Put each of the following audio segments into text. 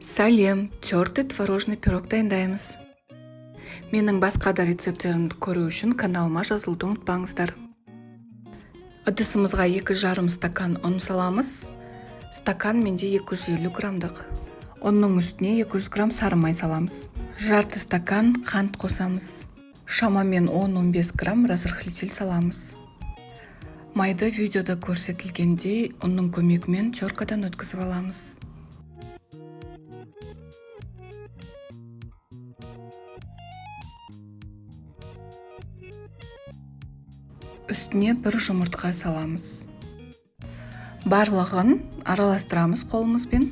Сәлем, тертый творожный пирог дайындаймыз. Менің басқа да рецепттерімді көру үшін каналыма жазылуды ұмытпаңыздар. Ыдысымызға 2,5 стакан ұн саламыз. Стакан менде 250 грамдық. Ұнның үстіне 200 грамм сары май саламыз. Жарты стакан қант қосамыз. Шамамен 10-15 грамм разрыхлитель саламыз. Майды видеода көрсетілгендей ұнның көмегімен теркадан өткізіп аламыз. Үстіне бір жұмыртқа саламыз. Барлығын араластырамыз қолымызбен.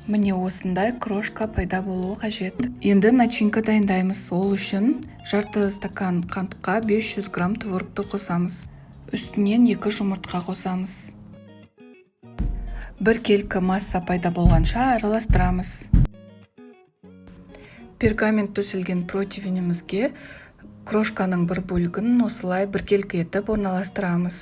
Міне осындай крошка пайда болуы қажет. Енді начинка дайындаймыз. Ол үшін жарты стакан қантқа 500 грамм творогты қосамыз. Үстінен 2 жұмыртқа қосамыз. Бір келкі масса пайда болғанша араластырамыз. Пергамент төселген противенімізге крошканың бір бөлігін осылай біркелкі етіп орналастырамыз.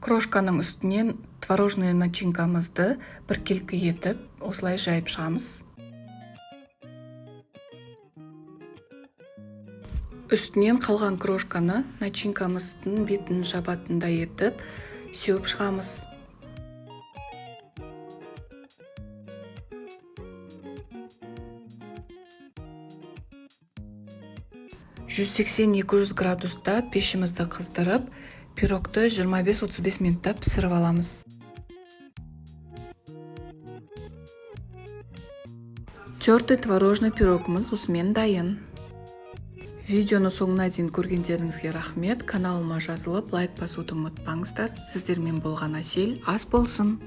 Крошканың үстінен творожный начинкамызды біркелкі етіп осылай жайып шығамыз. Үстінен қалған крошканы начинкамыздың бетін жабатындай етіп сеуіп шығамыз. 180-200 градуста пешімізді қыздырып, пирогты 25-35 минутта пісіріп аламыз. Тертый творожный пирогымыз осымен дайын. Видеоны соңына дейін көргендеріңізге рахмет. Каналыма жазылып, лайк басуды ұмытпаңыздар. Сіздермен болған Асел ас болсын.